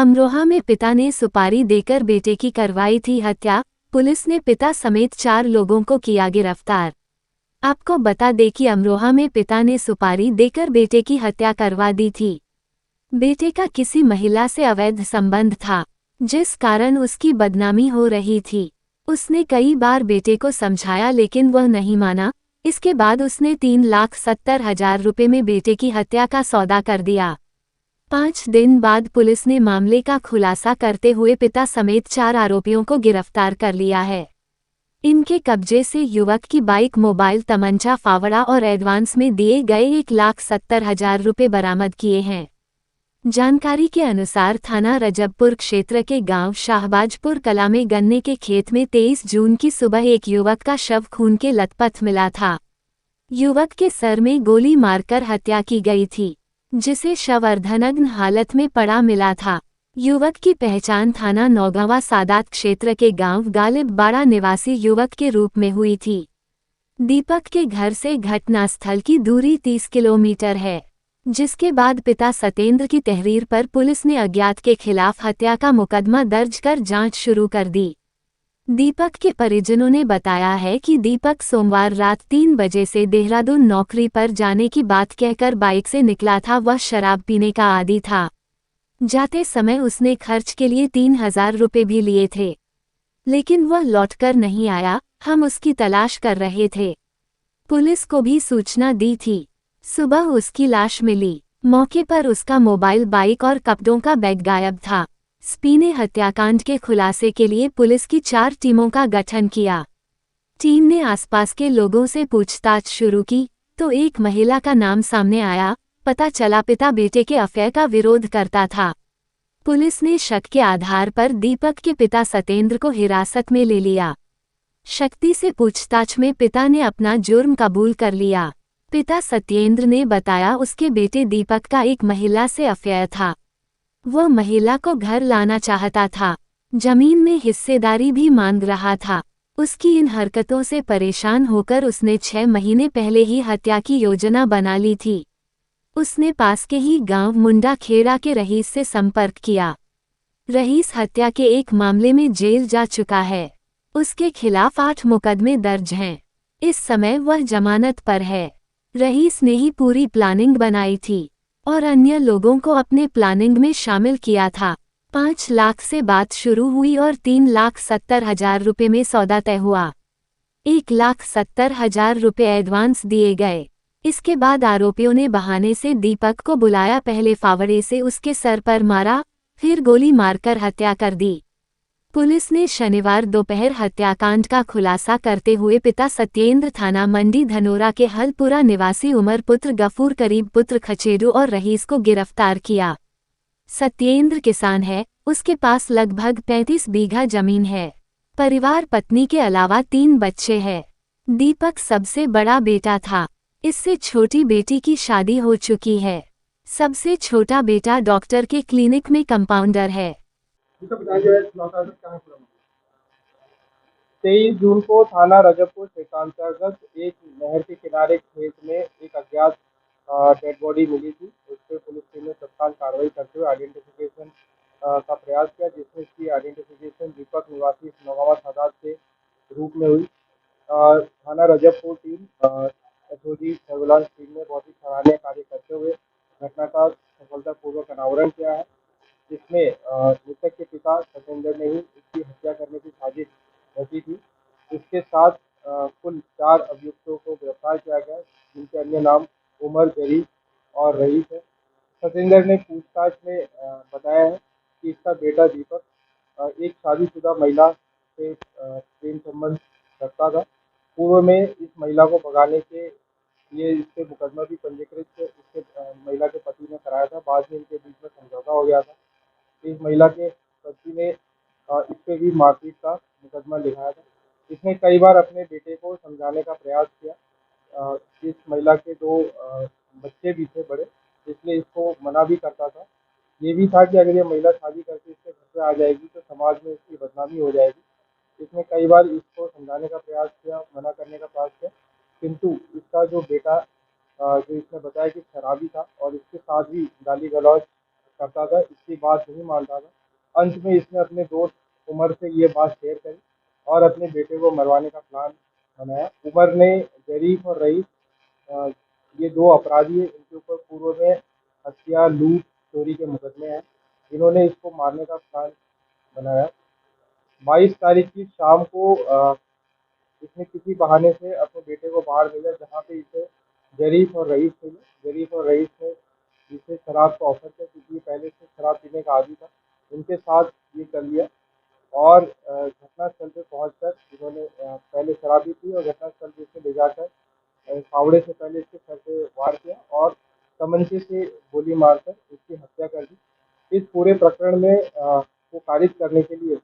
अमरोहा में पिता ने सुपारी देकर बेटे की करवाई थी हत्या। पुलिस ने पिता समेत 4 लोगों को किया गिरफ्तार। आपको बता दें कि अमरोहा में पिता ने सुपारी देकर बेटे की हत्या करवा दी थी। बेटे का किसी महिला से अवैध संबंध था, जिस कारण उसकी बदनामी हो रही थी। उसने कई बार बेटे को समझाया लेकिन वह नहीं माना। इसके बाद उसने 3,70,000 रुपये में बेटे की हत्या का सौदा कर दिया। 5 दिन बाद पुलिस ने मामले का खुलासा करते हुए पिता समेत 4 आरोपियों को गिरफ्तार कर लिया है। इनके कब्जे से युवक की बाइक, मोबाइल, तमंचा, फावड़ा और एडवांस में दिए गए 1,70,000 रुपये बरामद किए हैं। जानकारी के अनुसार थाना रजबपुर क्षेत्र के गांव शाहबाजपुर कला में गन्ने के खेत में 23 जून की सुबह एक युवक का शव खून के लथपथ मिला था। युवक के सर में गोली मारकर हत्या की गई थी, जिसे शव अर्धनग्न हालत में पड़ा मिला था। युवक की पहचान थाना नौगांवा सादात क्षेत्र के गांव गालिब बाड़ा निवासी युवक के रूप में हुई थी। दीपक के घर से घटनास्थल की दूरी 30 किलोमीटर है, जिसके बाद पिता सत्येंद्र की तहरीर पर पुलिस ने अज्ञात के खिलाफ हत्या का मुकदमा दर्ज कर जांच शुरू कर दी। दीपक के परिजनों ने बताया है कि दीपक सोमवार रात 3 बजे से देहरादून नौकरी पर जाने की बात कहकर बाइक से निकला था। वह शराब पीने का आदी था। जाते समय उसने खर्च के लिए 3,000 रुपये भी लिए थे, लेकिन वह लौटकर नहीं आया। हम उसकी तलाश कर रहे थे। पुलिस को भी सूचना दी थी। सुबह उसकी लाश मिली। मौके पर उसका मोबाइल, बाइक और कपड़ों का बैग गायब था। एसपी ने हत्याकांड के खुलासे के लिए पुलिस की 4 टीमों का गठन किया। टीम ने आसपास के लोगों से पूछताछ शुरू की तो एक महिला का नाम सामने आया। पता चला पिता बेटे के अफेयर का विरोध करता था। पुलिस ने शक के आधार पर दीपक के पिता सत्येंद्र को हिरासत में ले लिया। शक्ति से पूछताछ में पिता ने अपना जुर्म कबूल कर लिया। पिता सत्येंद्र ने बताया उसके बेटे दीपक का एक महिला से अफेयर था। वह महिला को घर लाना चाहता था, जमीन में हिस्सेदारी भी मांग रहा था। उसकी इन हरकतों से परेशान होकर उसने 6 महीने पहले ही हत्या की योजना बना ली थी। उसने पास के ही गांव मुंडा खेड़ा के रईस से संपर्क किया। रईस हत्या के एक मामले में जेल जा चुका है। उसके खिलाफ 8 मुकदमे दर्ज हैं। इस समय वह जमानत पर है। रईस ने ही पूरी प्लानिंग बनाई थी और अन्य लोगों को अपने प्लानिंग में शामिल किया था। 5 लाख से बात शुरू हुई और 3,70,000 रुपये में सौदा तय हुआ। 1,70,000 रुपये एडवांस दिए गए। इसके बाद आरोपियों ने बहाने से दीपक को बुलाया। पहले फावड़े से उसके सर पर मारा, फिर गोली मारकर हत्या कर दी। पुलिस ने शनिवार दोपहर हत्याकांड का खुलासा करते हुए पिता सत्येंद्र, थाना मंडी धनोरा के हलपुरा निवासी उमर पुत्र गफूर, करीब पुत्र खचेडू और रईस को गिरफ्तार किया। सत्येंद्र किसान है। उसके पास लगभग 35 बीघा जमीन है। परिवार पत्नी के अलावा 3 बच्चे हैं। दीपक सबसे बड़ा बेटा था। इससे छोटी बेटी की शादी हो चुकी है। सबसे छोटा बेटा डॉक्टर के क्लिनिक में कंपाउंडर है। 23 जून को थाना रजबपुर क्षेत्रांतर्गत एक नहर के किनारे खेत में एक अज्ञात डेड बॉडी मिली थी। उस पर पुलिस टीम ने तत्काल कार्रवाई करते हुए आइडेंटिफिकेशन का प्रयास किया, जिसमें इसकी आइडेंटिफिकेशन दीपक निवासी नौगांवा सादात के रूप में हुई। थाना Rajabpur team, SOG surveillance team ने बहुत ही सराहनीय कार्य करते हुए घटना का सफलतापूर्वक अनावरण किया है, जिसमें मृतक के पिता सत्येंद्र ने ही इसकी हत्या करने की साजिश रची थी। इसके साथ कुल 4 अभियुक्तों को गिरफ्तार किया गया, जिनके अन्य नाम उमर, जरीफ और रईस है। सत्येंद्र ने पूछताछ में बताया है कि इसका बेटा दीपक एक शादीशुदा महिला से प्रेम संबंध रखता था। पूर्व में इस महिला को भगाने के लिए इस पे मुकदमा भी पंजीकृत इसके महिला के पति ने कराया था। बाद में इनके बीच में समझौता हो गया था। इस महिला के पति ने इस पे भी मारपीट का मुकदमा लिखाया था। इसने कई बार अपने बेटे को समझाने का प्रयास किया। इस महिला के 2 बच्चे भी थे बड़े, इसलिए इसको मना भी करता था। ये भी था कि अगर ये महिला शादी करके इसके घर पे आ जाएगी तो समाज में इसकी बदनामी हो जाएगी। इसने कई बार इसको समझाने का प्रयास किया, मना करने का प्रयास किया, किंतु इसका जो बेटा जो इसने बताया कि शराबी था और इसके साथ भी गाली गलौज करता था, इसकी बात नहीं मानता था। अंत में इसने अपने दोस्त उमर से ये बात शेयर करी और अपने बेटे को मरवाने का प्लान बनाया। उमर ने जरीफ और रईस, अ, ये दो अपराधी हैं, इनके ऊपर पूर्व में हत्या, लूट, चोरी के मुकदमे हैं। इन्होंने इसको मारने का प्लान बनाया। 22 तारीख की शाम को इसने किसी बहाने से अपने बेटे को बाहर भेजा, जहाँ पे इसे जरीफ और रईस मिले। जरीफ और रईस ने इसे शराब का ऑफर किया, क्योंकि ये पहले से शराब पीने का आदी था। उनके साथ ये कर लिया और घटनास्थल पे पहुंचकर इन्होंने पहले शराब भी पी और घटनास्थल पे इसे ले जाकर फावड़े से पहले इसके सर पे वार किया और तमंचे से गोली मारकर इसकी हत्या कर दी। इस पूरे प्रकरण में को खारिज करने के लिए